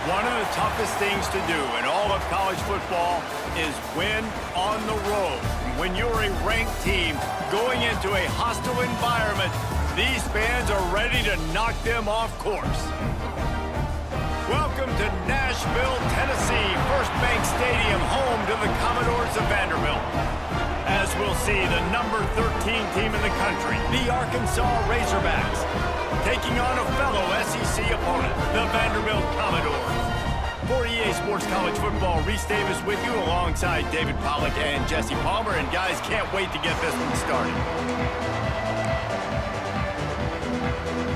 One of the toughest things to do in all of college football is win on the road. When you're a ranked team going into a hostile environment, these fans are ready to knock them off course. Welcome to Nashville, Tennessee, First Bank Stadium, home to the Commodores of Vanderbilt. As we'll see, the number 13 team in the country, the Arkansas Razorbacks, taking on a fellow SEC opponent, the Vanderbilt Commodores. For EA Sports College Football, Reese Davis with you alongside David Pollack and Jesse Palmer. And guys, can't wait to get this one started.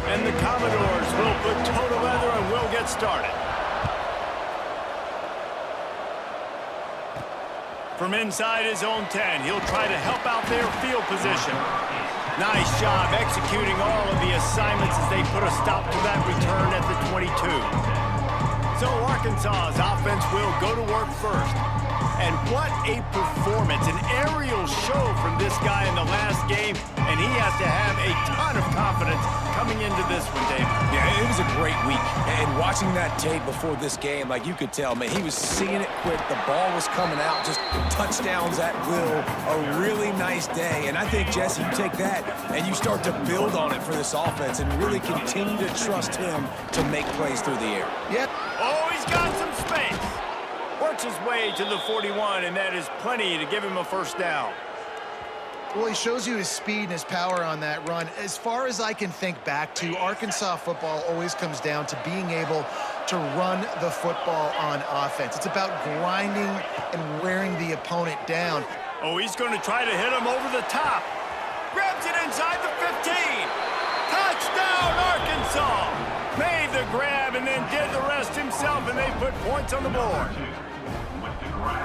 And the Commodores will put toe to leather and we'll get started. From inside his own 10, he'll try to help out their field position. Nice job executing all of the assignments as they put a stop to that return at the 22. So Arkansas's offense will go to work first. And what a performance, an aerial show from this guy in the last game, and he has to have a ton of confidence coming into this one, David. Yeah, it was a great week, and watching that tape before this game, like you could tell, man, he was seeing it quick, the ball was coming out, just touchdowns at will, a really nice day, and I think, Jesse, you take that and you start to build on it for this offense and really continue to trust him to make plays through the air. Yep. Oh, he's got some space. Works his way to the 41, and that is plenty to give him a first down. Well, he shows you his speed and his power on that run. As far as I can think back to, Arkansas football always comes down to being able to run the football on offense. It's about grinding and wearing the opponent down. Oh, he's going to try to hit him over the top. Grabs it inside the 15. Touchdown, Arkansas! Made the grab and then did the rest himself, and they put points on the board.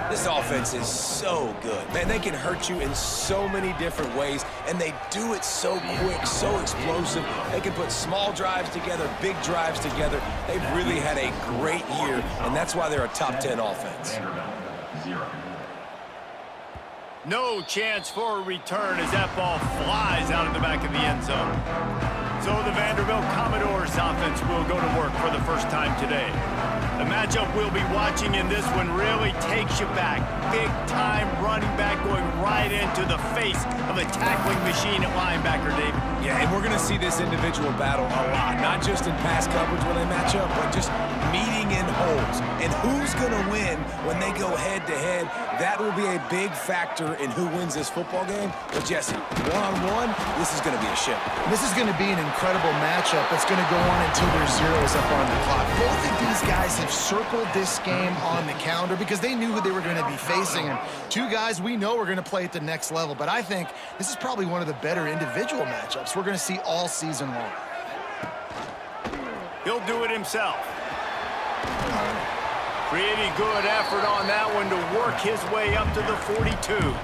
This offense is so good. Man, they can hurt you in so many different ways, and they do it so quick, so explosive. They can put small drives together, big drives together. They've really had a great year, and that's why they're a top 10 offense. No chance for a return as that ball flies out of the back of the end zone. So the Vanderbilt Commodores offense will go to work for the first time today. The matchup we'll be watching in this one really takes you back. Big-time running back going right into the face of a tackling machine at linebacker, David. Yeah, and we're going to see this individual battle a lot, not just in pass coverage when they match up, but just meeting in holes. And who's going to win when they go head-to-head? That will be a big factor in who wins this football game. But, Jesse, one-on-one, this is going to be a ship. This is going to be an incredible matchup that's going to go on until there's zeros up on the clock. Both of these guys have circled this game on the calendar because they knew who they were going to be facing. And two guys we know are going to play at the next level. But I think this is probably one of the better individual matchups we're going to see all season long. He'll do it himself. Pretty good effort on that one to work his way up to the 42.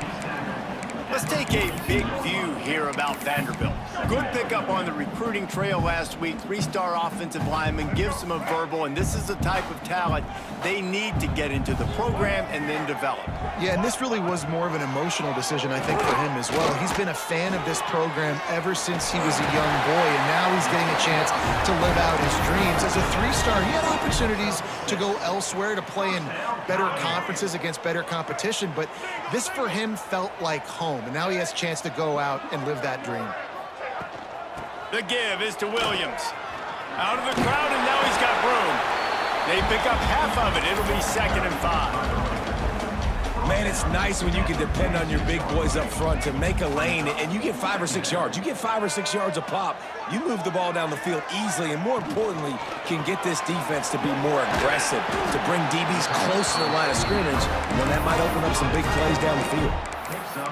Let's take a big view here about Vanderbilt. Good pickup on the recruiting trail last week. Three-star offensive lineman gives them a verbal, and this is the type of talent they need to get into the program and then develop. Yeah, and this really was more of an emotional decision, I think, for him as well. He's been a fan of this program ever since he was a young boy, and now he's getting a chance to live out his dreams. As a three-star, he had opportunities to go elsewhere, to play in better conferences against better competition, but this for him felt like home, and now he has a chance to go out and live that dream. The give is to Williams. Out of the crowd, and now he's got room. They pick up half of it. It'll be 2nd and 5. Man, it's nice when you can depend on your big boys up front to make a lane, and you get 5 or 6 yards. You get 5 or 6 yards a pop, you move the ball down the field easily, and more importantly, can get this defense to be more aggressive, to bring DBs close to the line of scrimmage, and then that might open up some big plays down the field.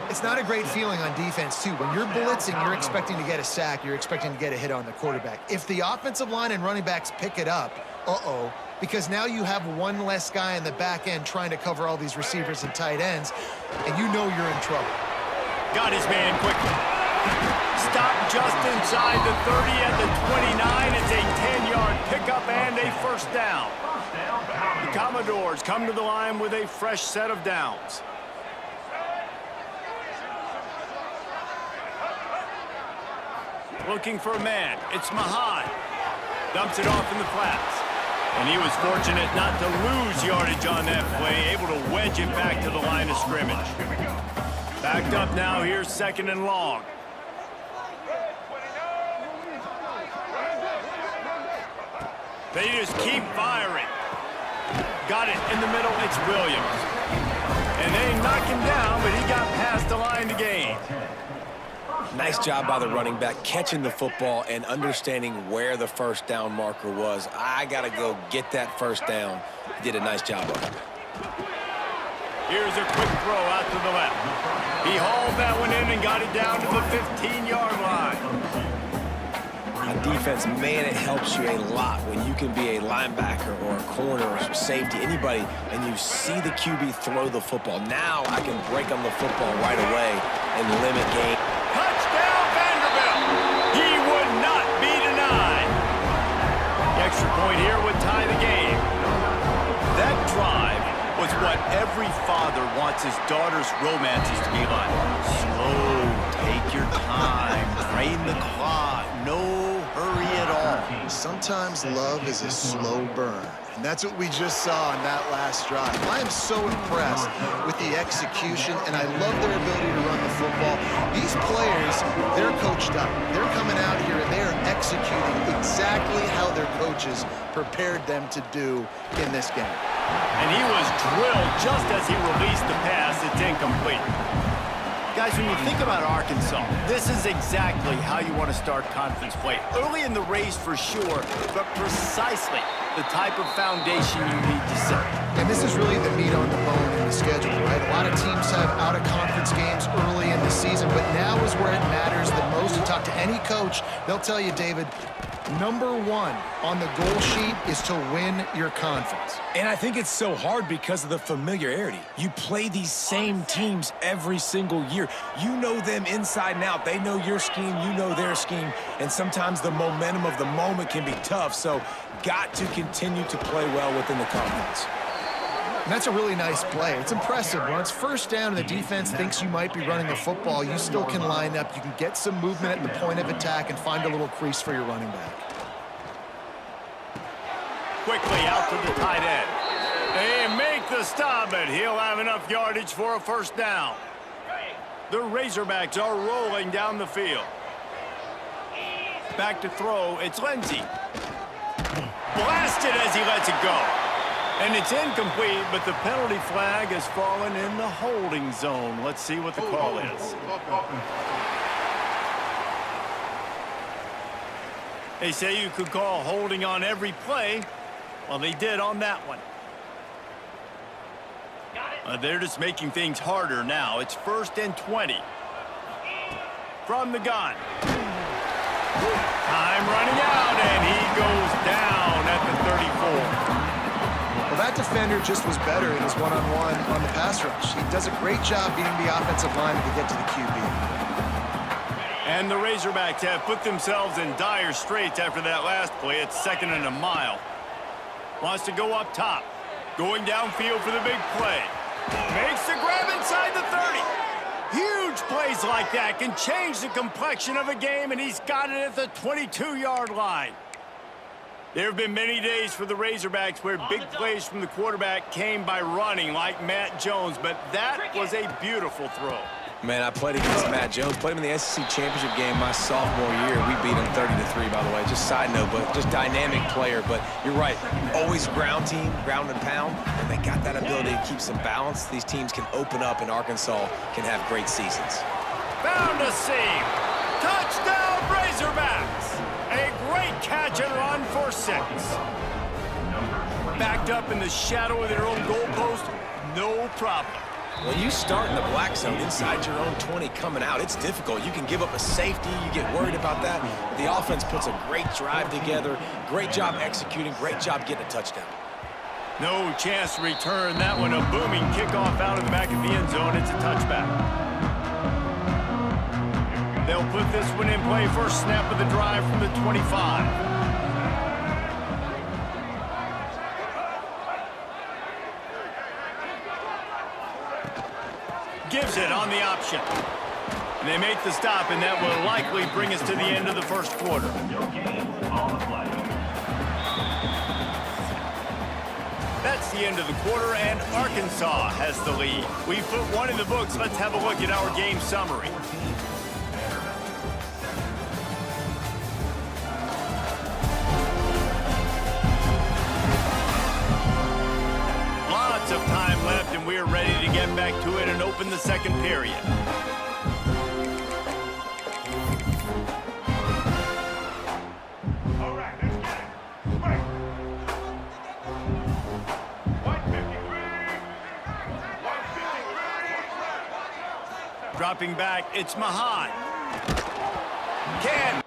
It's not a great feeling on defense, too. When you're blitzing, you're expecting to get a sack. You're expecting to get a hit on the quarterback. If the offensive line and running backs pick it up, because now you have one less guy in the back end trying to cover all these receivers and tight ends, and you know you're in trouble. Got his man quickly. Stopped just inside the 30 at the 29. It's a 10-yard pickup and a first down. The Commodores come to the line with a fresh set of downs. Looking for a man. It's Mahan. Dumps it off in the flats. And he was fortunate not to lose yardage on that play, able to wedge it back to the line of scrimmage. Backed up now, here's 2nd and long. They just keep firing. Got it in the middle, it's Williams. And they knock him down, but he got past the line to gain. Nice job by the running back, catching the football and understanding where the first down marker was. I got to go get that first down. He did a nice job of it. Here's a quick throw out to the left. He hauled that one in and got it down to the 15-yard line. On defense, man, it helps you a lot when you can be a linebacker or a corner or safety, anybody, and you see the QB throw the football. Now I can break on the football right away and limit gain. Touchdown, Vanderbilt! He would not be denied. The extra point here would tie the game. That drive was what every father wants his daughter's romances to be like. Slow, take your time, drain the clock, no hurry at all. Sometimes love is a slow burn. And that's what we just saw in that last drive. I am so impressed with the execution, and I love their ability to run the football. These players, they're coached up. They're coming out here, and they are executing exactly how their coaches prepared them to do in this game. And he was drilled just as he released the pass. It's incomplete. Guys, when you think about Arkansas, this is exactly how you want to start conference play. Early in the race for sure, but precisely the type of foundation you need to set. And this is really the meat on the bone in the schedule, right? A lot of teams have out-of-conference games early in the season, but now is where it matters the most. You talk to any coach, they'll tell you, David, number one on the goal sheet is to win your conference. And I think it's so hard because of the familiarity. You play these same teams every single year. You know them inside and out. They know your scheme, you know their scheme, and sometimes the momentum of the moment can be tough, so got to continue to play well within the conference. And that's a really nice play. It's impressive. When it's first down and the defense thinks you might be running the football, you still can line up. You can get some movement at the point of attack and find a little crease for your running back. Quickly out to the tight end. They make the stop, but he'll have enough yardage for a first down. The Razorbacks are rolling down the field. Back to throw, it's Lindsey. Blasted as he lets it go. And it's incomplete, but the penalty flag has fallen in the holding zone. Let's see what the call is. They say you could call holding on every play. Well, they did on that one. They're just making things harder now. It's 1st and 20. From the gun. Time running out, and he goes down at the 34. Well, that defender just was better in his one-on-one on the pass rush. He does a great job beating the offensive line to get to the QB. And the Razorbacks have put themselves in dire straits after that last play. It's 2nd and a mile. Wants to go up top. Going downfield for the big play. Makes the grab inside the 30. Huge plays like that can change the complexion of a game, and he's got it at the 22-yard line. There have been many days for the Razorbacks where big plays from the quarterback came by running, like Matt Jones, but that was a beautiful throw. Man, I played against Matt Jones. Played him in the SEC Championship game my sophomore year. We beat him 30-3, by the way. Just side note, but just dynamic player. But you're right. Always ground team, ground and pound. And they got that ability to keep some balance. These teams can open up, and Arkansas can have great seasons. Found a seam. Touchdown, Razorbacks. A great catch and run for 6. Backed up in the shadow of their own goalpost, no problem. When you start in the black zone inside your own 20 coming out, it's difficult. You can give up a safety. You get worried about that. The offense puts a great drive together. Great job executing. Great job getting a touchdown. No chance to return that one. A booming kickoff out of the back of the end zone. It's a touchback. They'll put this one in play. First snap of the drive from the 25. Gives it on the option. And they make the stop, and that will likely bring us to the end of the first quarter. the end of the quarter, and Arkansas has the lead. We've put one in the books. Let's have a look at our game summary. Lots of time left, and we're ready to get back to it and open the second period. Dropping back, it's Mahan. Ken.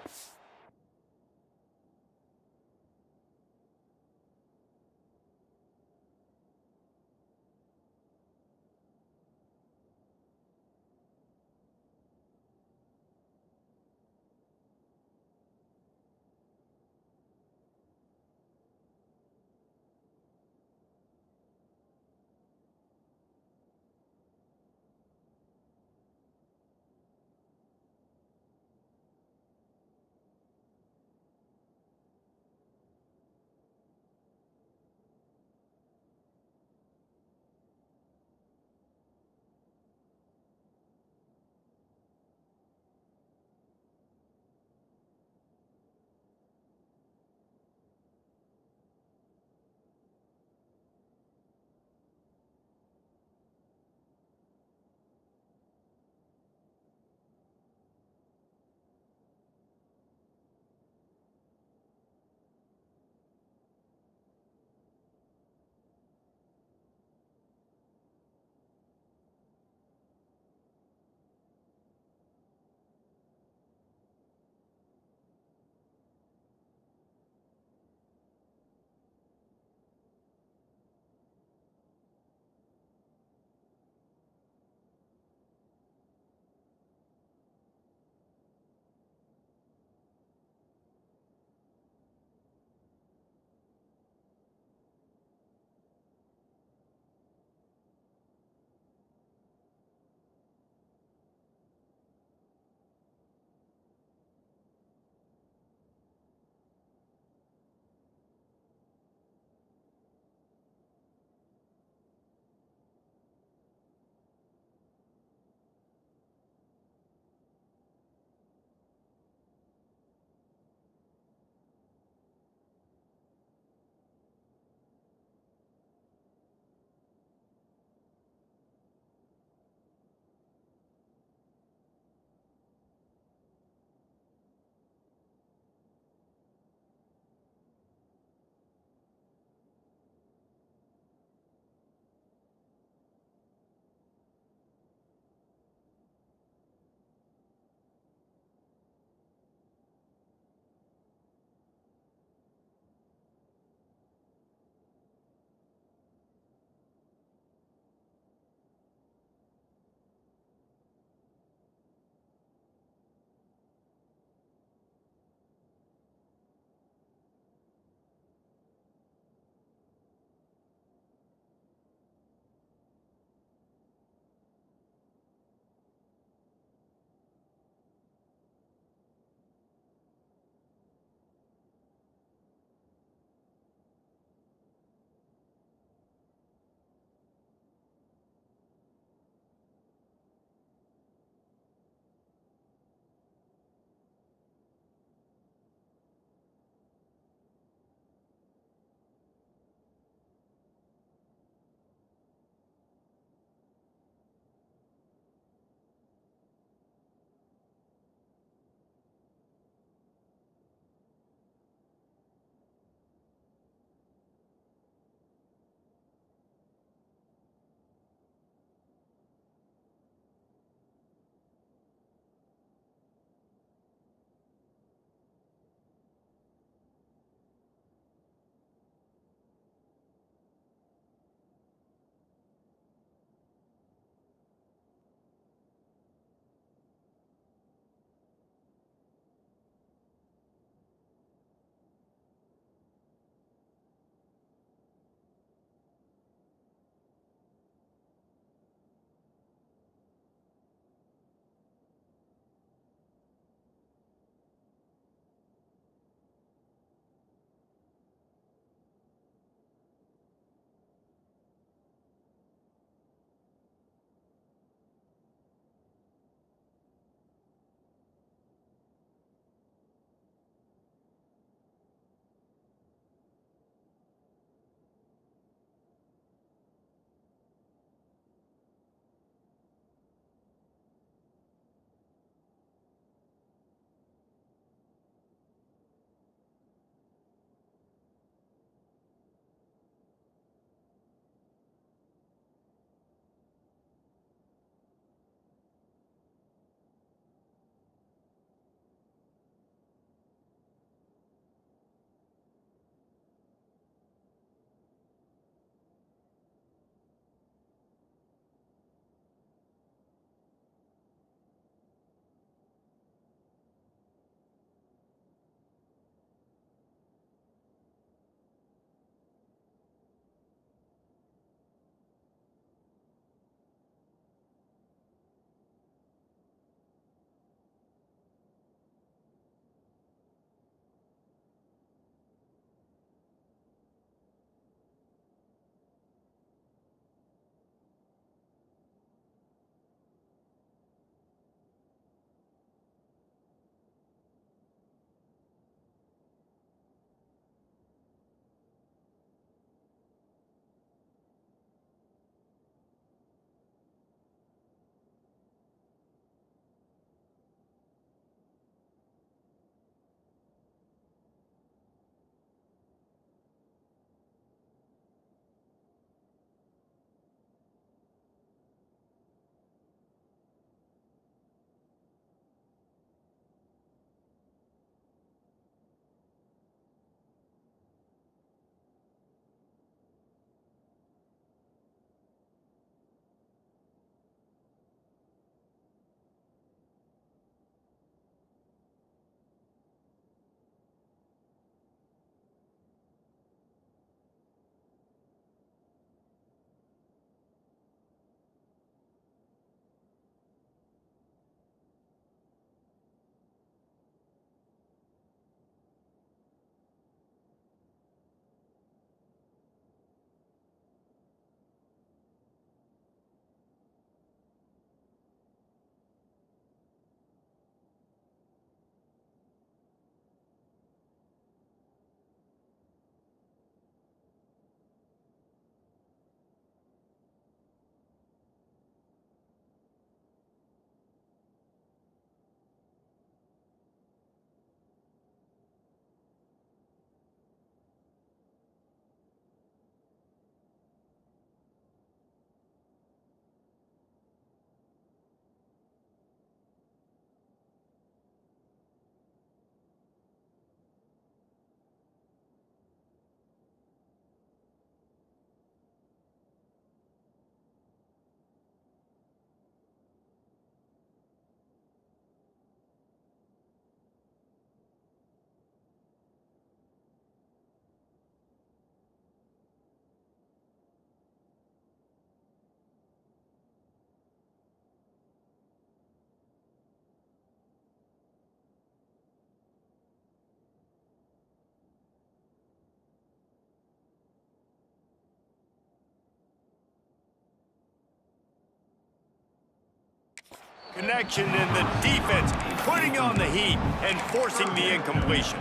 Connection in the defense, putting on the heat and forcing the incompletion.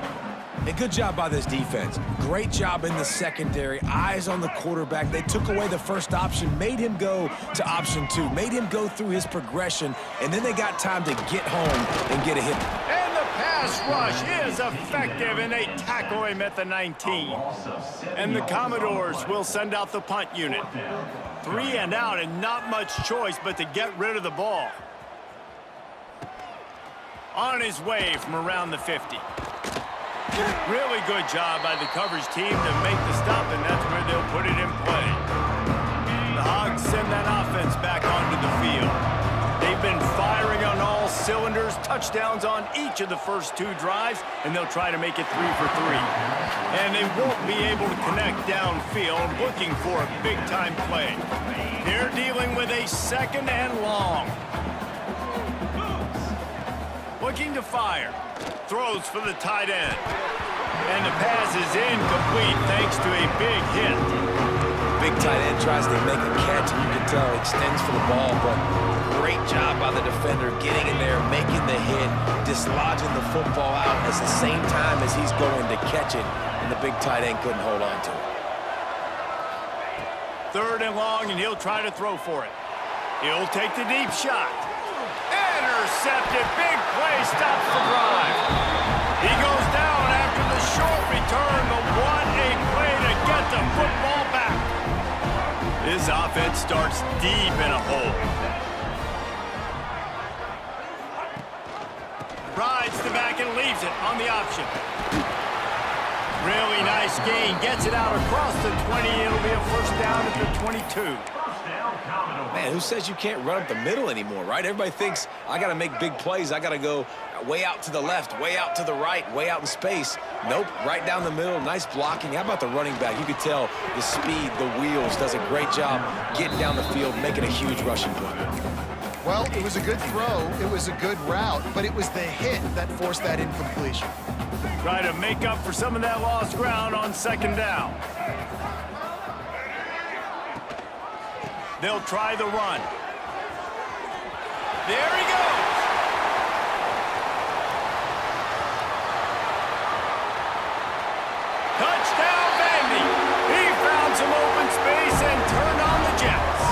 A good job by this defense. Great job in the secondary. Eyes on the quarterback. They took away the first option, made him go to option 2, made him go through his progression, and then they got time to get home and get a hit. And the pass rush is effective, and they tackle him at the 19. And the Commodores will send out the punt unit. 3 and out, and not much choice but to get rid of the ball. On his way from around the 50. Really good job by the coverage team to make the stop, and that's where they'll put it in play. The Hogs send that offense back onto the field. They've been firing on all cylinders, touchdowns on each of the first 2 drives, and they'll try to make it 3 for 3. And they won't be able to connect downfield, looking for a big-time play. They're dealing with a 2nd and long. Looking to fire. Throws for the tight end. And the pass is incomplete thanks to a big hit. Big tight end tries to make a catch, and you can tell he extends for the ball, but great job by the defender getting in there, making the hit, dislodging the football out at the same time as he's going to catch it, and the big tight end couldn't hold on to it. 3rd and long, and he'll try to throw for it. He'll take the deep shot. Intercepted. Big play. Stops the drive. He goes down after the short return, but what a play to get the football back. This offense starts deep in a hole. Rides the back and leaves it on the option. Really nice gain. Gets it out across the 20. It'll be a first down at the 22. Man, who says you can't run up the middle anymore, right? Everybody thinks, I got to make big plays. I got to go way out to the left, way out to the right, way out in space. Nope, right down the middle. Nice blocking. How about the running back? You could tell the speed, the wheels, does a great job getting down the field, making a huge rushing play. Well, it was a good throw. It was a good route, but it was the hit that forced that incompletion. Try to make up for some of that lost ground on 2nd down. They'll try the run. There he goes. Touchdown, Vandy. He found some open space and turned on the Jets.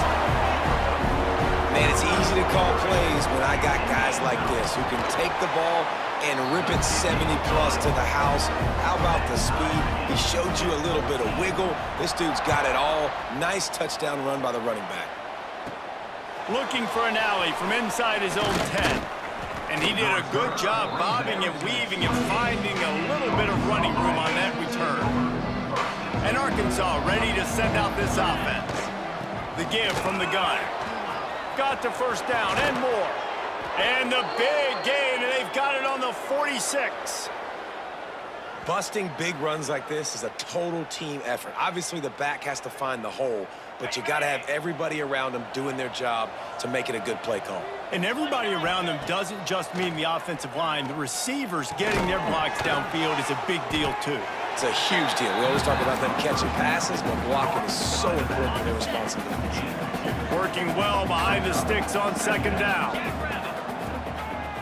Man, it's easy to call plays when I got guys like this who can take the ball and rip it 70-plus to the house. How about the speed? He showed you a little bit of wiggle. This dude's got it all. Nice touchdown run by the running back. Looking for an alley from inside his own 10. And he did a good job bobbing and weaving and finding a little bit of running room on that return. And Arkansas ready to send out this offense. The give from the gun. Got the first down and more. And the big gain, and they've got it on the 46. Busting big runs like this is a total team effort. Obviously, the back has to find the hole, but you got to have everybody around them doing their job to make it a good play call. And everybody around them doesn't just mean the offensive line. The receivers getting their blocks downfield is a big deal, too. It's a huge deal. We always talk about them catching passes, but blocking is so important to their responsibilities. Working well behind the sticks on 2nd down.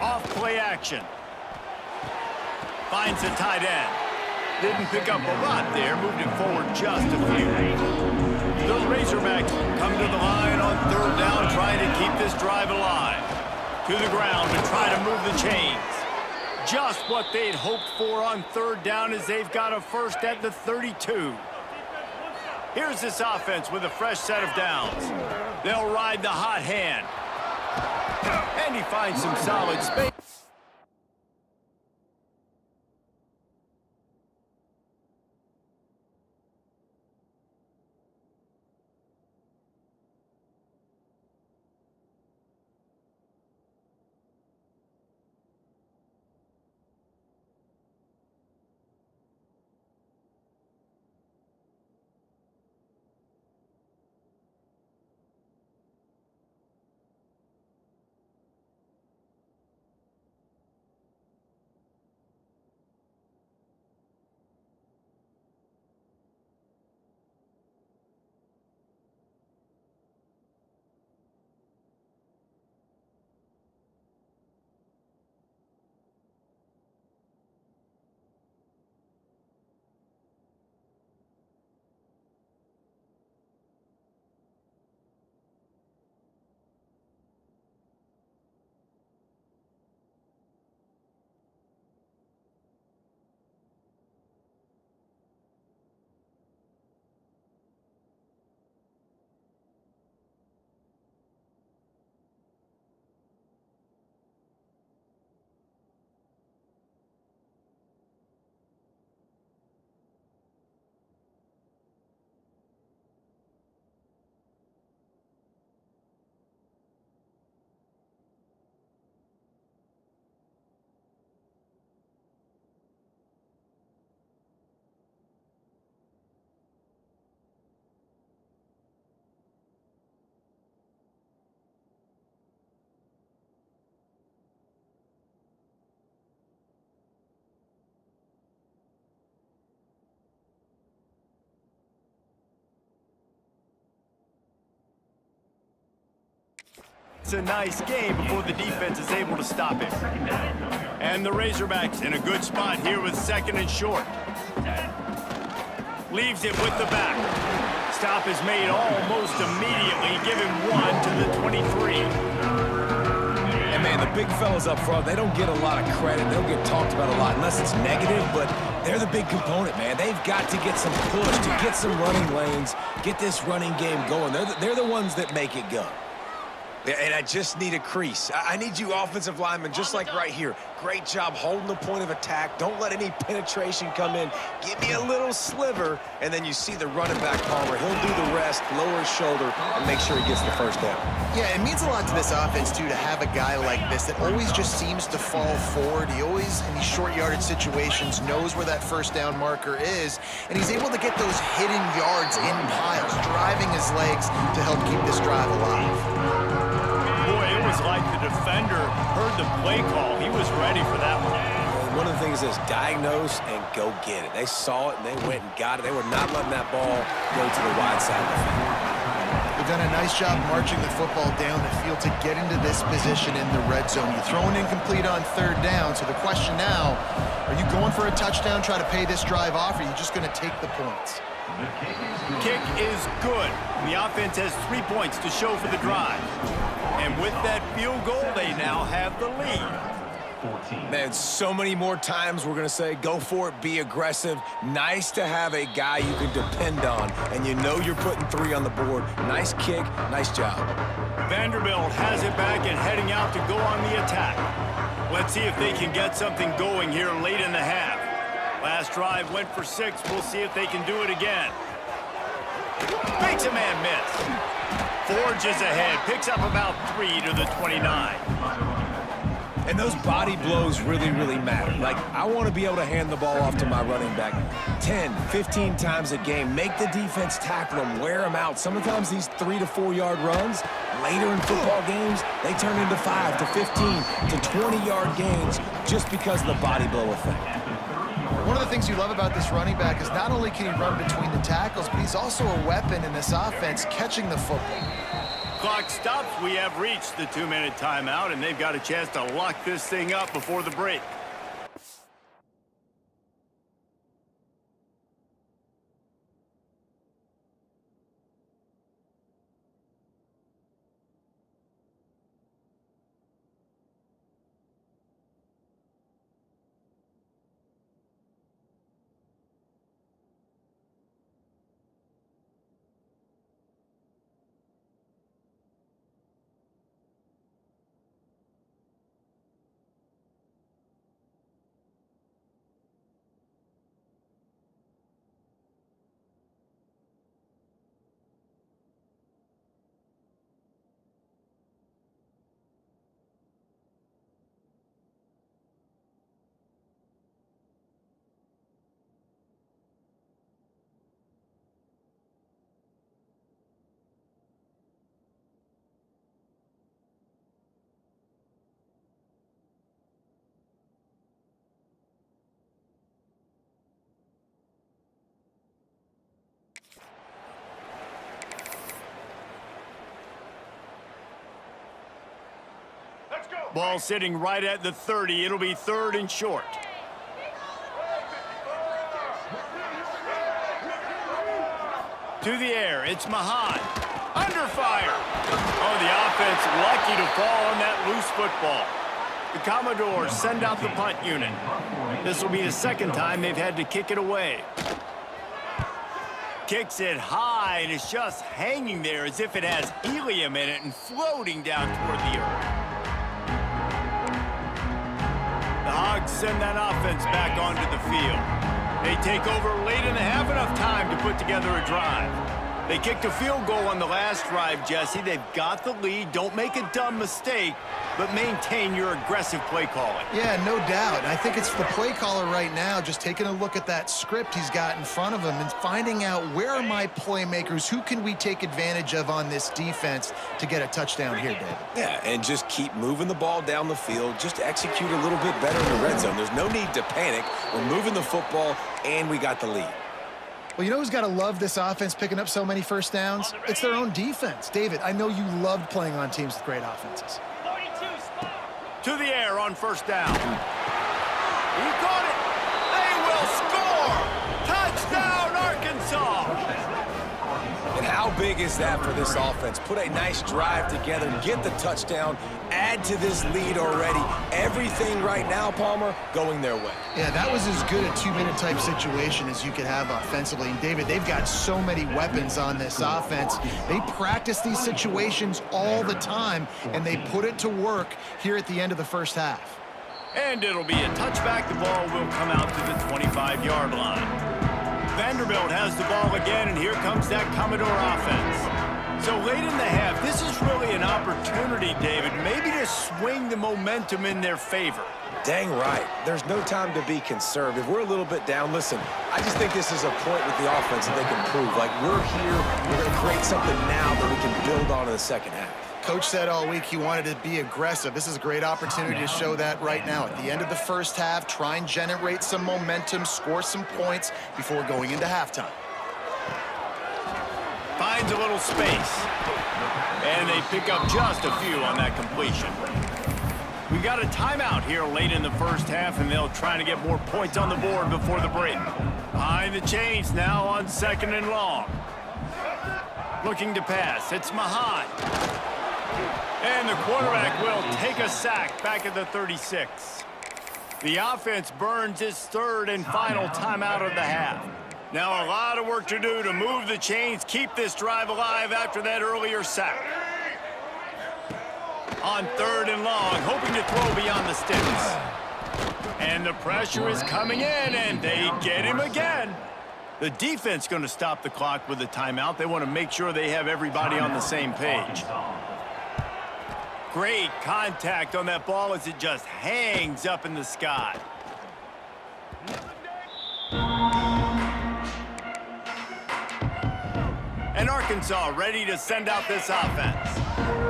Off play action. Finds the tight end. Didn't pick up a lot there. Moved it forward just a few. The Razorbacks come to the line on 3rd down, trying to keep this drive alive. To the ground to try to move the chains. Just what they'd hoped for on 3rd down as they've got a first at the 32. Here's this offense with a fresh set of downs. They'll ride the hot hand. And he finds some solid space. gets a nice gain before the defense is able to stop him. And the Razorbacks in a good spot here with 2nd and short. Leaves it with the back. Stop is made almost immediately. Give him 1 to the 23. And, man, the big fellas up front, they don't get a lot of credit. They don't get talked about a lot unless it's negative, but they're the big component, man. They've got to get some push, to get some running lanes, get this running game going. They're the ones that make it go. And I just need a crease. I need you offensive linemen, just like right here. Great job holding the point of attack. Don't let any penetration come in. Give me a little sliver, and then you see the running back, Palmer. He'll do the rest, lower his shoulder, and make sure he gets the first down. Yeah, it means a lot to this offense, too, to have a guy like this that always just seems to fall forward. He always, in these short yardage situations, knows where that first down marker is, and he's able to get those hidden yards in piles, driving his legs to help keep this drive alive. Boy, it was like the defender heard the play call. He was ready for that one. One of the things is diagnose and go get it. They saw it, and they went and got it. They were not letting that ball go to the wide side of the field. They've done a nice job marching the football down the field to get into this position in the red zone. You throw an incomplete on 3rd down, so the question now, are you going for a touchdown, try to pay this drive off, or are you just going to take the points? Kick is good. The offense has 3 points to show for the drive. And with that field goal, they now have the lead. Man, so many more times we're going to say, go for it, be aggressive. Nice to have a guy you can depend on, and you know you're putting 3 on the board. Nice kick, nice job. Vanderbilt has it back and heading out to go on the attack. Let's see if they can get something going here late in the half. Last drive went for 6. We'll see if they can do it again. Makes a man miss. Forges ahead, picks up about 3 to the 29. And those body blows really, really matter. Like, I want to be able to hand the ball off to my running back 10, 15 times a game. Make the defense tackle them, wear them out. Sometimes these 3 to 4 yard runs, later in football games, they turn into 5 to 15 to 20 yard gains just because of the body blow effect. One of the things you love about this running back is not only can he run between the tackles, but he's also a weapon in this offense catching the football. Clock stops. We have reached the 2-minute timeout, and they've got a chance to lock this thing up before the break. Ball sitting right at the 30. It'll be 3rd and short. To the air, it's Mahan. Under fire. Oh, the offense lucky to fall on that loose football. The Commodores send out the punt unit. This will be the 2nd time they've had to kick it away. Kicks it high, and it's just hanging there as if it has helium in it and floating down toward the earth. The Hogs send that offense back onto the field. They take over late in the half, enough time to put together a drive. They kicked a field goal on the last drive, Jesse. They've got the lead. Don't make a dumb mistake, but maintain your aggressive play calling. Yeah, no doubt. And I think it's the play caller right now just taking a look at that script he's got in front of him and finding out where are my playmakers, who can we take advantage of on this defense to get a touchdown here, David. Yeah, and just keep moving the ball down the field. Just execute a little bit better in the red zone. There's no need to panic. We're moving the football, and we got the lead. Well, you know who's got to love this offense picking up so many first downs? It's their own defense. David, I know you loved playing on teams with great offenses. To the air on first down. He caught it. They will score. Touchdown, Arkansas. And how big is that for this offense? Put a nice drive together, get the touchdown, add to this lead already. Everything right now, Palmer, going their way. Yeah, that was as good a two-minute type situation as you could have offensively. And, David, they've got so many weapons on this offense. They practice these situations all the time, and they put it to work here at the end of the first half. And it'll be a touchback. The ball will come out to the 25-yard line. Vanderbilt has the ball again, and here comes that Commodore offense. So late in the half, this is really an opportunity, David, maybe to swing the momentum in their favor. Dang right. There's no time to be conservative. We're a little bit down. Listen, I just think this is a point with the offense that they can prove. Like, we're here, we're going to create something now that we can build on in the second half. Coach said all week he wanted to be aggressive. This is a great opportunity to show that right now. At the end of the first half, try and generate some momentum, score some points before going into halftime. Finds a little space. And they pick up just a few on that completion. We got a timeout here late in the first half, and they'll try to get more points on the board before the break. Behind the chains now on 2nd and long. Looking to pass. It's Mahan. And the quarterback will take a sack back at the 36. The offense burns its third and final timeout of the half. Now a lot of work to do to move the chains, keep this drive alive after that earlier sack. On 3rd and long, hoping to throw beyond the sticks. And the pressure is coming in, and they get him again. The defense going to stop the clock with a timeout. They want to make sure they have everybody on the same page. Great contact on that ball as it just hangs up in the sky. And Arkansas ready to send out this offense.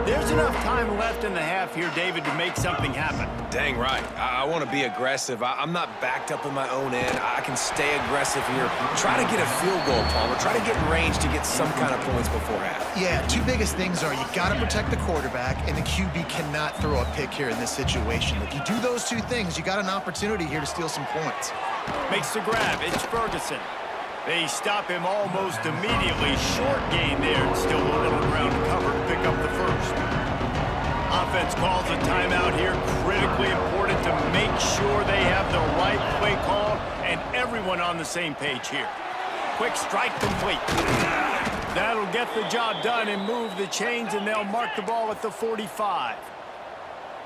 There's enough time left in the half here, David, to make something happen. Dang right. I want to be aggressive. I'm not backed up in my own end. I can stay aggressive here. Try to get a field goal, Palmer. Try to get in range to get some kind of points before half. Yeah, two biggest things are you got to protect the quarterback, and the QB cannot throw a pick here in this situation. If you do those two things, you got an opportunity here to steal some points. Makes the grab. It's Ferguson. They stop him almost immediately. Short gain there, and still a little ground to cover to pick up the first. Offense calls a timeout here. Critically important to make sure they have the right play call and everyone on the same page here. Quick strike complete. That'll get the job done and move the chains, and they'll mark the ball at the 45.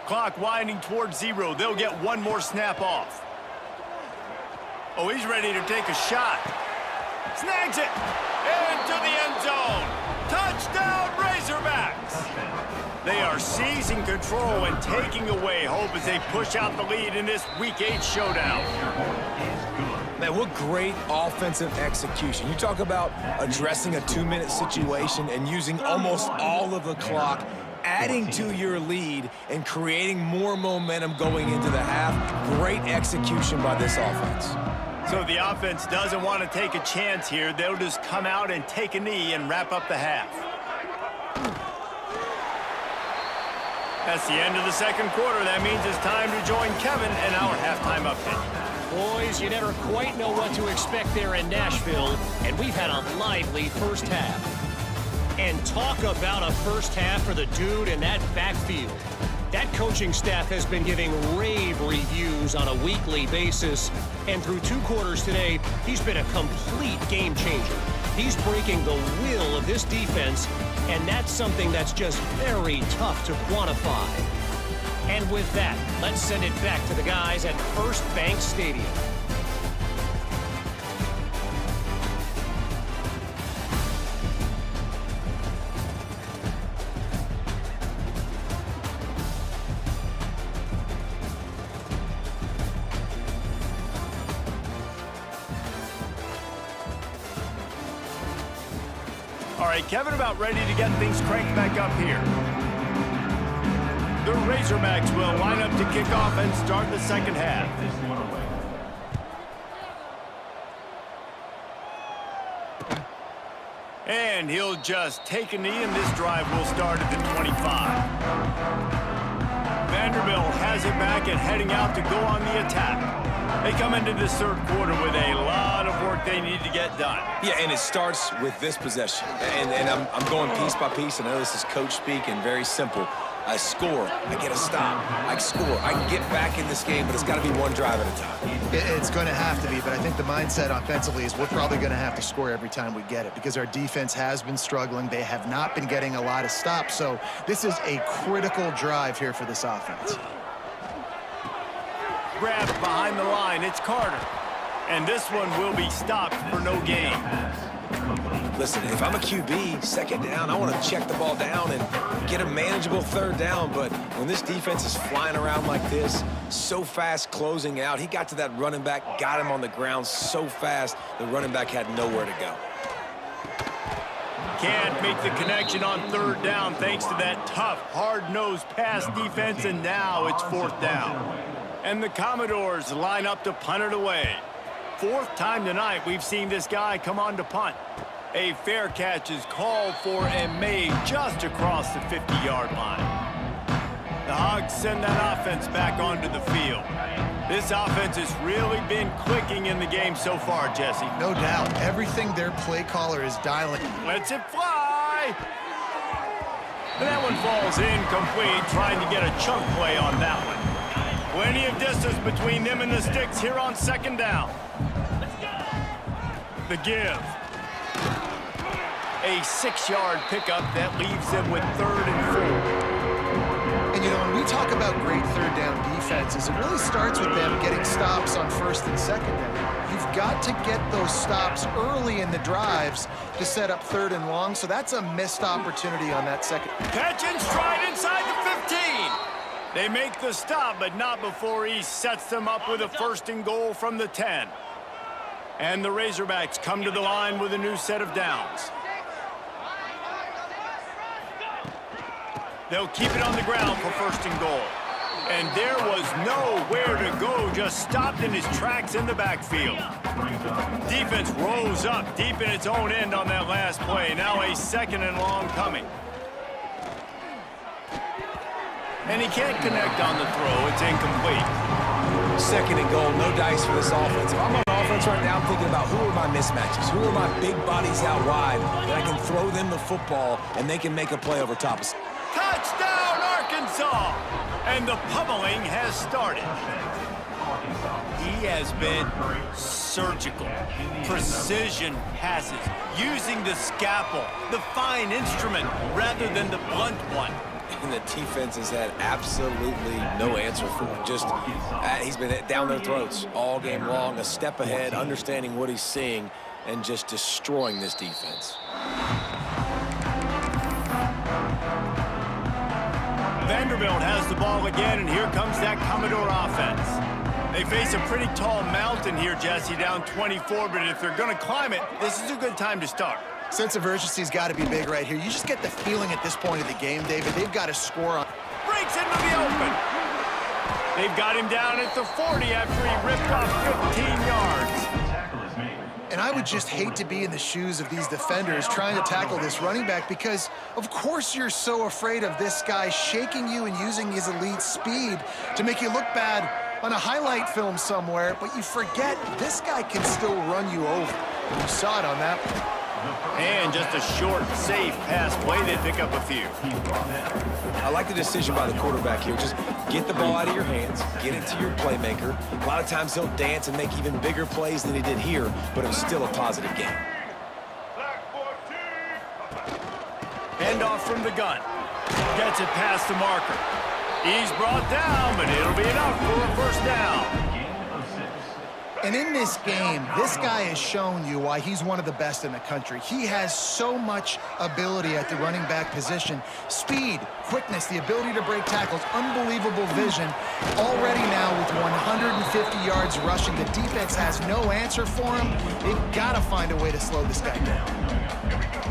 Clock winding towards 0. They'll get one more snap off. Oh, he's ready to take a shot. Snags it into the end zone. Touchdown, Razorbacks. They are seizing control and taking away hope as they push out the lead in this Week 8 showdown. Man, what great offensive execution. You talk about addressing a 2-minute situation and using almost all of the clock, adding to your lead and creating more momentum going into the half. Great execution by this offense. So the offense doesn't want to take a chance here. They'll just come out and take a knee and wrap up the half. That's the end of the second quarter. That means it's time to join Kevin and our halftime update. Boys, you never quite know what to expect there in Nashville, and we've had a lively first half. And talk about a first half for the dude in that backfield. That coaching staff has been giving rave reviews on a weekly basis, and through 2 quarters today, he's been a complete game changer. He's breaking the will of this defense, and that's something that's just very tough to quantify. And with that, let's send it back to the guys at First Bank Stadium. All right, Kevin, about ready to get things cranked back up here. The Razorbacks will line up to kick off and start the second half. And he'll just take a knee, and this drive will start at the 25. Vanderbilt has it back and heading out to go on the attack. They come into this third quarter with a lot of work they need to get done. Yeah, and it starts with this possession. And I'm going piece by piece. I know this is coach speak and very simple. I score, I get a stop, I score, I can get back in this game, but it's got to be one drive at a time. It's going to have to be, but I think the mindset offensively is we're probably going to have to score every time we get it because our defense has been struggling. They have not been getting a lot of stops, so this is a critical drive here for this offense. Grab behind the line, it's Carter. And this one will be stopped for no gain. Listen, if I'm a QB, second down, I want to check the ball down and get a manageable third down. But when this defense is flying around like this, so fast closing out, he got to that running back, got him on the ground so fast, the running back had nowhere to go. Can't make the connection on third down thanks to that tough, hard-nosed pass defense, and now it's fourth down. And the Commodores line up to punt it away. Fourth time tonight we've seen this guy come on to punt. A fair catch is called for and made just across the 50-yard line. The Hogs send that offense back onto the field. This offense has really been clicking in the game so far, Jesse. No doubt. Everything their play caller is dialing. Lets it fly. And that one falls incomplete, trying to get a chunk play on that one. Plenty of distance between them and the sticks here on second down. The give. A 6-yard pickup that leaves them with 3rd and 4. And, you know, when we talk about great third down defenses, it really starts with them getting stops on first and second down. You've got to get those stops early in the drives to set up 3rd and long, so that's a missed opportunity on that second. Catch and stride inside the 15. They make the stop, but not before he sets them up with a 1st and goal from the 10. And the Razorbacks come to the line with a new set of downs. They'll keep it on the ground for 1st and goal. And there was nowhere to go, just stopped in his tracks in the backfield. Defense rose up deep in its own end on that last play. Now a 2nd and long coming. And he can't connect on the throw. It's incomplete. 2nd and goal, no dice for this offense. If I'm on offense right now, I'm thinking about who are my mismatches? Who are my big bodies out wide that I can throw them the football and they can make a play over top of us. Touchdown, Arkansas! And the pummeling has started. He has been surgical. Precision passes, using the scalpel, the fine instrument, rather than the blunt one. And the defense has had absolutely no answer for him. Just, he's been down their throats all game long, a step ahead, understanding what he's seeing, and just destroying this defense. Vanderbilt has the ball again, and here comes that Commodore offense. They face a pretty tall mountain here, Jesse, down 24, but if they're going to climb it, this is a good time to start. Sense of urgency's got to be big right here. You just get the feeling at this point of the game, David, they've got to score on. Breaks into the open. They've got him down at the 40 after he ripped off 15 yards. And I would just hate to be in the shoes of these defenders trying to tackle this running back because, of course, you're so afraid of this guy shaking you and using his elite speed to make you look bad on a highlight film somewhere, but you forget this guy can still run you over. And you saw it on that one. And just a short, safe pass play. They pick up a few. I like the decision by the quarterback here. Just get the ball out of your hands, get it to your playmaker. A lot of times he'll dance and make even bigger plays than he did here, but it was still a positive game. Handoff from the gun. Gets it past the marker. He's brought down, but it'll be enough for a 1st down. And in this game, this guy has shown you why he's one of the best in the country. He has so much ability at the running back position. Speed, quickness, the ability to break tackles, unbelievable vision. Already now with 150 yards rushing, the defense has no answer for him. They've got to find a way to slow this guy down.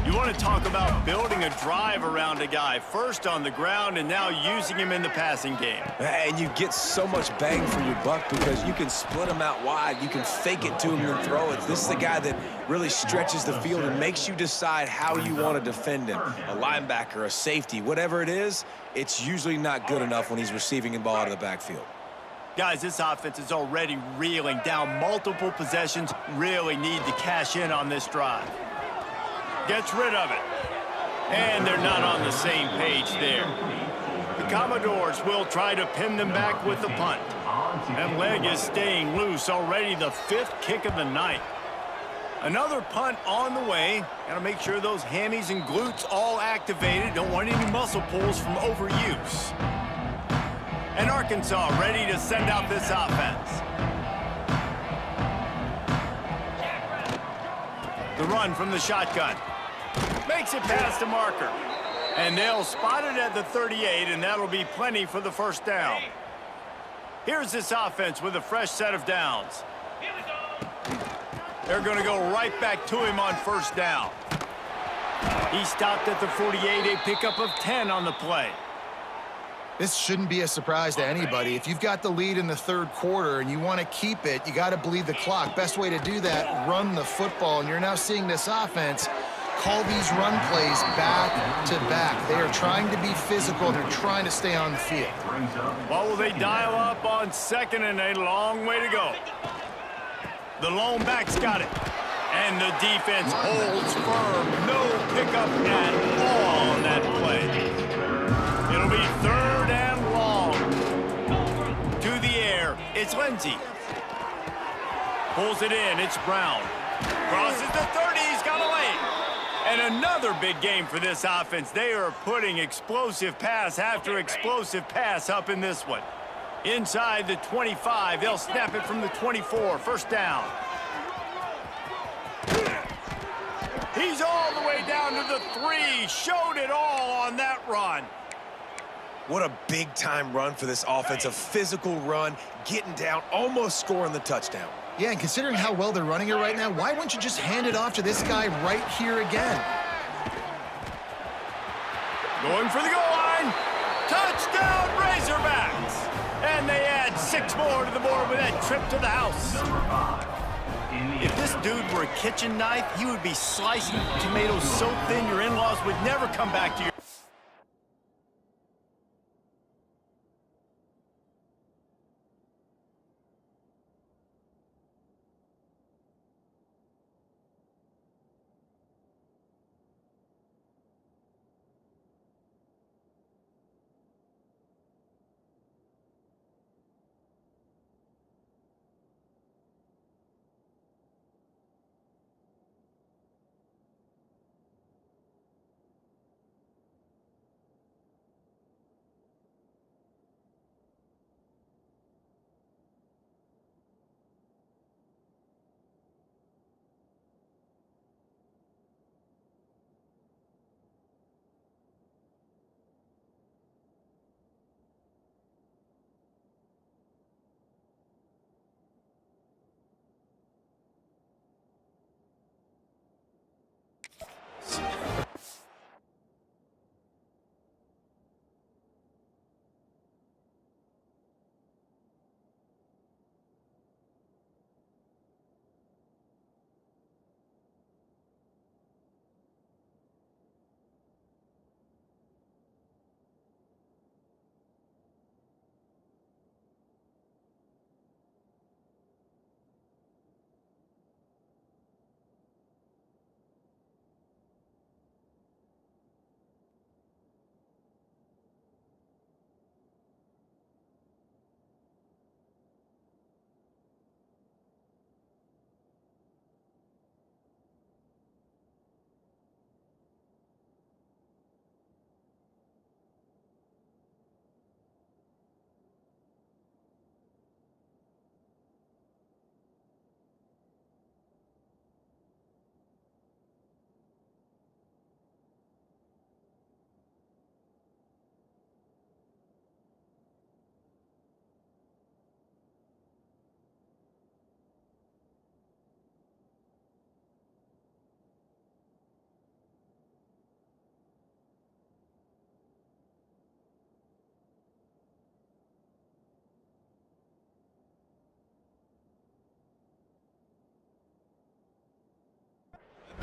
You want to talk about building a drive around a guy, first on the ground and now using him in the passing game. And you get so much bang for your buck because you can split him out wide. You can fake it to him and throw it. This is the guy that really stretches the field and makes you decide how you want to defend him. A linebacker, a safety, whatever it is, it's usually not good enough when he's receiving the ball out of the backfield. Guys, this offense is already reeling down multiple possessions. Really need to cash in on this drive. Gets rid of it. And they're not on the same page there. The Commodores will try to pin them back with the punt. That leg is staying loose, already the 5th kick of the night. Another punt on the way. Got to make sure those hammies and glutes all activated. Don't want any muscle pulls from overuse. And Arkansas ready to send out this offense. The run from the shotgun. Makes it past the marker. And they'll spot it at the 38, and that'll be plenty for the first down. Here's this offense with a fresh set of downs. They're going to go right back to him on first down. He stopped at the 48, a pickup of 10 on the play. This shouldn't be a surprise to anybody. If you've got the lead in the 3rd quarter and you want to keep it, you got to bleed the clock. Best way to do that, run the football. And you're now seeing this offense call these run plays back to back. They are trying to be physical. They're trying to stay on the field. Well, will they dial up on 2nd and a long way to go? The lone back's got it. And the defense holds firm. No pickup at all on that play. It'll be 3rd and long. To the air, it's Lindsey. Pulls it in, it's Brown. Crosses the 30, he's got a lane. And another big game for this offense. They are putting explosive pass after explosive pass up in this one. Inside the 25, they'll snap it from the 24, first down. He's all the way down to the 3, showed it all on that run. What a big-time run for this offense, a physical run, getting down, almost scoring the touchdown. Yeah, and considering how well they're running it right now, why wouldn't you just hand it off to this guy right here again? Going for the goal line. Touchdown, Razorbacks. And they add 6 more to the board with that trip to the house. If this dude were a kitchen knife, he would be slicing tomatoes so thin your in-laws would never come back to your...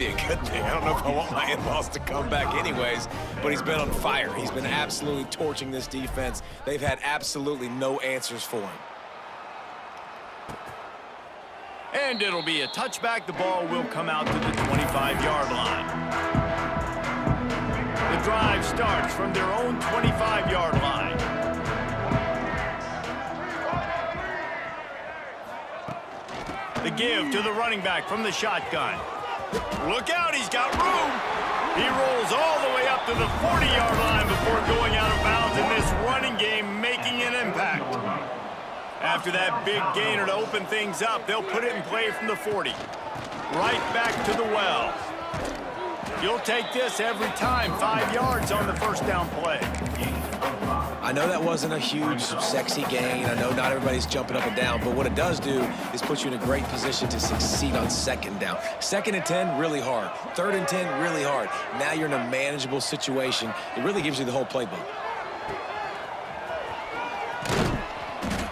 be a good thing. I don't know if I want my in-laws to come back anyways, but he's been on fire. He's been absolutely torching this defense. They've had absolutely no answers for him. And it'll be a touchback. The ball will come out to the 25-yard line. The drive starts from their own 25-yard line. The give to the running back from the shotgun. Look out, he's got room. He rolls all the way up to the 40-yard line before going out of bounds in this running game, making an impact. After that big gainer to open things up, they'll put it in play from the 40. Right back to the well. You'll take this every time. 5 yards on the first down play. I know that wasn't a huge, sexy gain. I know not everybody's jumping up and down, but what it does do is put you in a great position to succeed on second down. 2nd and 10, really hard. 3rd and 10, really hard. Now you're in a manageable situation. It really gives you the whole playbook.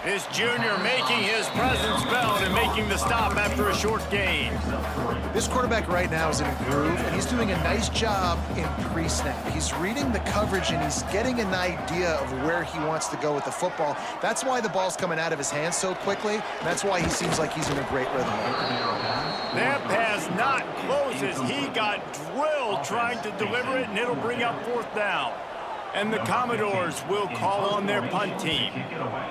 This junior making his presence felt and making the stop after a short gain. This quarterback right now is in a groove, and he's doing a nice job in pre-snap. He's reading the coverage, and he's getting an idea of where he wants to go with the football. That's why the ball's coming out of his hands so quickly, and that's why he seems like he's in a great rhythm. That pass not close as he got drilled trying to deliver it, and it'll bring up 4th down. And the Commodores will call on their punt team.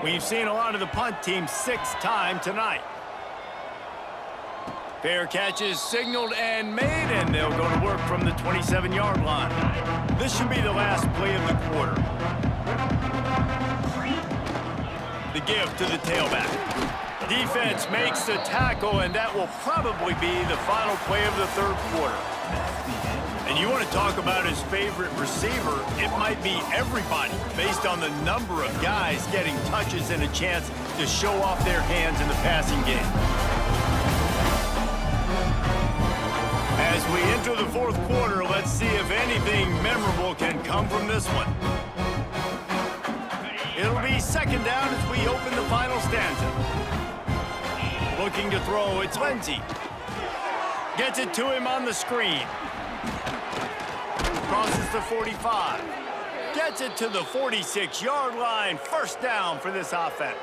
We've seen a lot of the punt team 6 times tonight. Fair catch is signaled and made, and they'll go to work from the 27-yard line. This should be the last play of the quarter. The give to the tailback. Defense makes the tackle, and that will probably be the final play of the 3rd quarter. And you want to talk about his favorite receiver, it might be everybody based on the number of guys getting touches and a chance to show off their hands in the passing game. As we enter the 4th quarter, let's see if anything memorable can come from this one. It'll be 2nd down as we open the final stanza. Looking to throw, it's Lindsey. Gets it to him on the screen. Crosses the 45. Gets it to the 46-yard line. 1st down for this offense.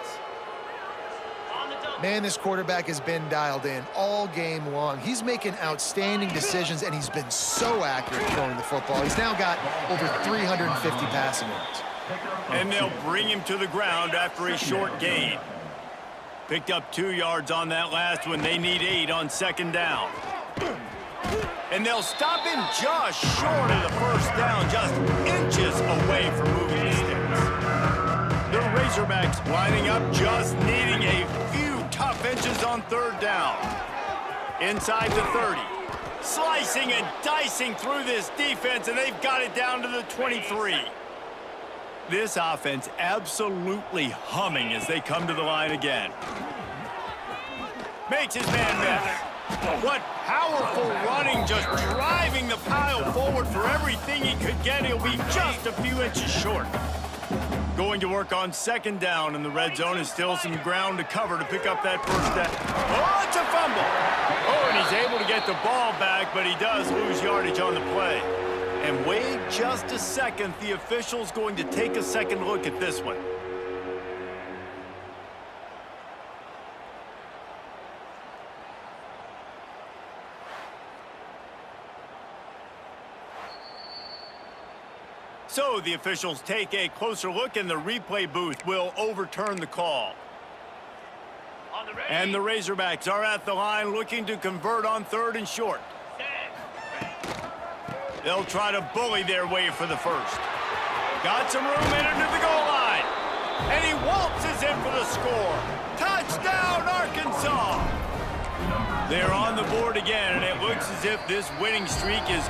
Man, this quarterback has been dialed in all game long. He's making outstanding decisions, and he's been so accurate throwing the football. He's now got over 350 passing yards. And they'll bring him to the ground after a short gain. Picked up 2 yards on that last one. They need 8 on 2nd down. And they'll stop him just short of the 1st down, just inches away from moving the sticks. The Razorbacks lining up, just needing a few tough inches on 3rd down. Inside the 30. Slicing and dicing through this defense, and they've got it down to the 23. This offense absolutely humming as they come to the line again. Makes his man better. What powerful running, just driving the pile forward for everything he could get. He'll be just a few inches short. Going to work on 2nd down, and the red zone is still some ground to cover to pick up that 1st down. Oh, it's a fumble. Oh, and he's able to get the ball back, but he does lose yardage on the play. And wait just a second. The official's going to take a second look at this one. So the officials take a closer look, and the replay booth will overturn the call. And the Razorbacks are at the line looking to convert on 3rd and short. They'll try to bully their way for the 1st. Got some room in into the goal line. And he waltzes in for the score. Touchdown, Arkansas! They're on the board again, and it looks as if this winning streak is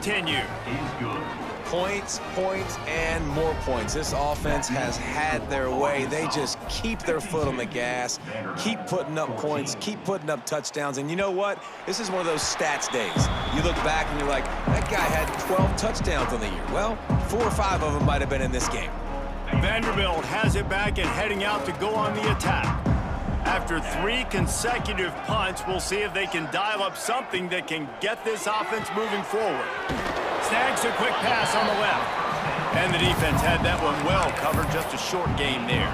continue. Points, points, and more points. This offense has had their way. They just keep their foot on the gas, keep putting up points, keep putting up touchdowns. And you know what? This is one of those stats days. You look back and you're like, that guy had 12 touchdowns on the year. Well, 4 or 5 of them might have been in this game. Vanderbilt has it back and heading out to go on the attack. After 3 consecutive punts, we'll see if they can dial up something that can get this offense moving forward. Snags a quick pass on the left. And the defense had that one well covered, just a short gain there.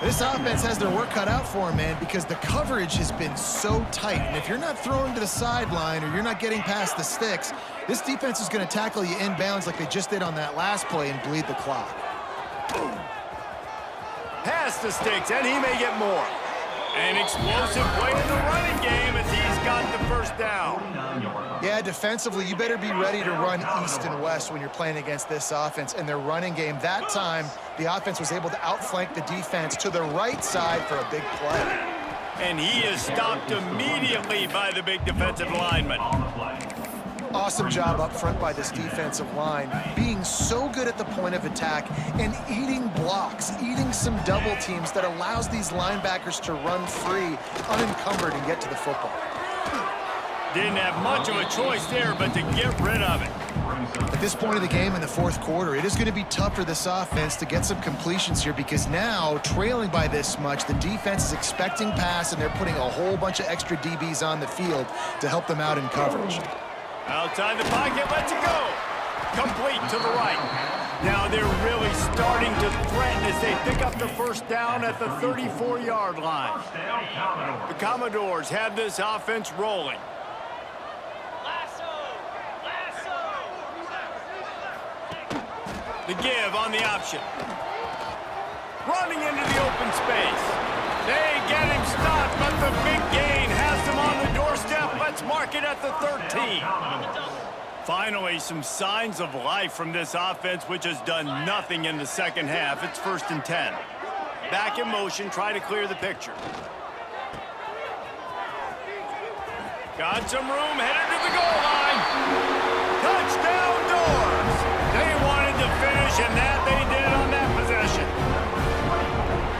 This offense has their work cut out for them, man, because the coverage has been so tight. And if you're not throwing to the sideline or you're not getting past the sticks, this defense is going to tackle you inbounds like they just did on that last play and bleed the clock. Past the sticks, and he may get more. An explosive play in the running game as he's got the first down. Yeah, defensively, you better be ready to run east and west when you're playing against this offense. And their running game, that time, the offense was able to outflank the defense to the right side for a big play. And he is stopped immediately by the big defensive lineman. Awesome job up front by this defensive line, being so good at the point of attack and eating blocks, eating some double teams that allows these linebackers to run free, unencumbered, and get to the football. Didn't have much of a choice there, but to get rid of it. At this point of the game in the fourth quarter, it is going to be tough for this offense to get some completions here because now, trailing by this much, the defense is expecting pass, and they're putting a whole bunch of extra DBs on the field to help them out in coverage. Outside the pocket, lets it go. Complete to the right. Now they're really starting to threaten as they pick up the first down at the 34-yard line. The Commodores have this offense rolling. The give on the option. Running into the open space. They get him stopped, but the big gain has him on the doorstep. Let's mark it at the 13. Finally, some signs of life from this offense, which has done nothing in the second half. It's 1st and 10. Back in motion, try to clear the picture. Got some room, headed to the goal line. Touchdown Doors! They wanted to finish, and that they did on that possession.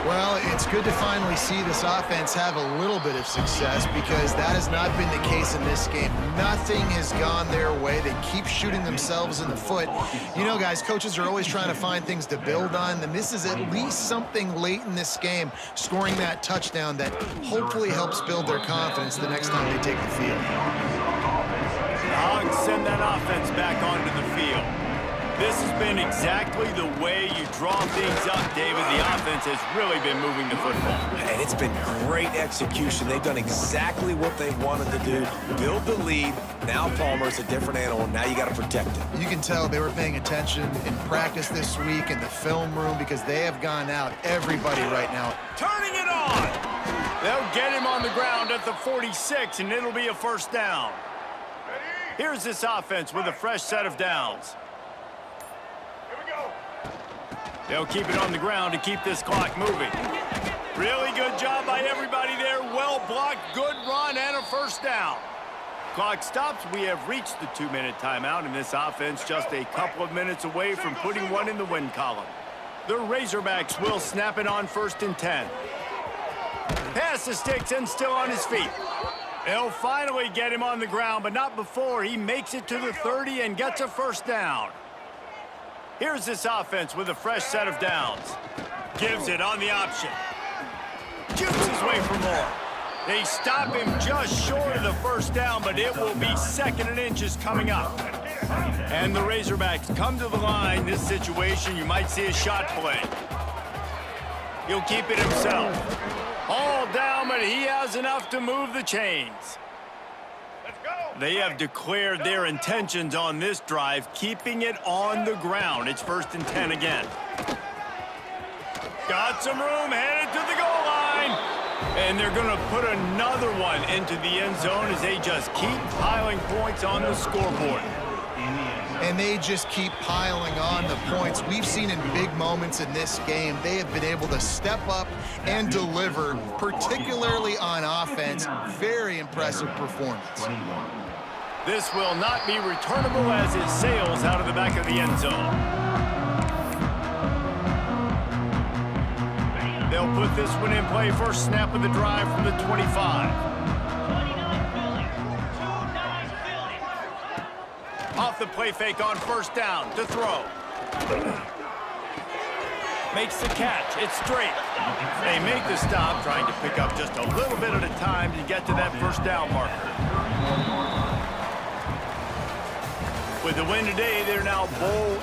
Well, it's good to finally see this offense have a little bit of success because that has not been the case in this game. Nothing has gone their way. They keep shooting themselves in the foot. You know, guys, coaches are always trying to find things to build on, and this is at least something late in this game, scoring that touchdown that hopefully helps build their confidence the next time they take the field. The Hogs send that offense back onto the field. This has been exactly the way you draw things up, David. The offense has really been moving the football. And it's been great execution. They've done exactly what they wanted to do. Build the lead. Now Palmer's a different animal. Now you got to protect him. You can tell they were paying attention in practice this week in the film room because they have gone out, everybody right now. Turning it on. They'll get him on the ground at the 46, and it'll be a first down. Here's this offense with a fresh set of downs. They'll keep it on the ground to keep this clock moving. Really good job by everybody there. Well blocked, good run, and a first down. Clock stops. We have reached the 2-minute timeout, and this offense just a couple of minutes away from putting one in the win column. The Razorbacks will snap it on 1st and 10. Pass the sticks and still on his feet. They'll finally get him on the ground, but not before he makes it to the 30 and gets a first down. Here's this offense with a fresh set of downs. Gives it on the option. Jukes his way for more. They stop him just short of the first down, but it will be 2nd and inches coming up. And the Razorbacks come to the line. This situation, you might see a shot play. He'll keep it himself. All down, but he has enough to move the chains. They have declared their intentions on this drive, keeping it on the ground. It's 1st and 10 again. Got some room, headed to the goal line. And they're going to put another one into the end zone as they just keep piling points on the scoreboard. And they just keep piling on the points. We've seen in big moments in this game, they have been able to step up and deliver, particularly on offense. Very impressive performance. This will not be returnable as it sails out of the back of the end zone. They'll put this one in play first snap of the drive from the 25. Off the play fake on first down to throw. Makes the catch. It's straight. They make the stop, trying to pick up just a little bit at a time to get to that first down marker. With the win today, they're now bowl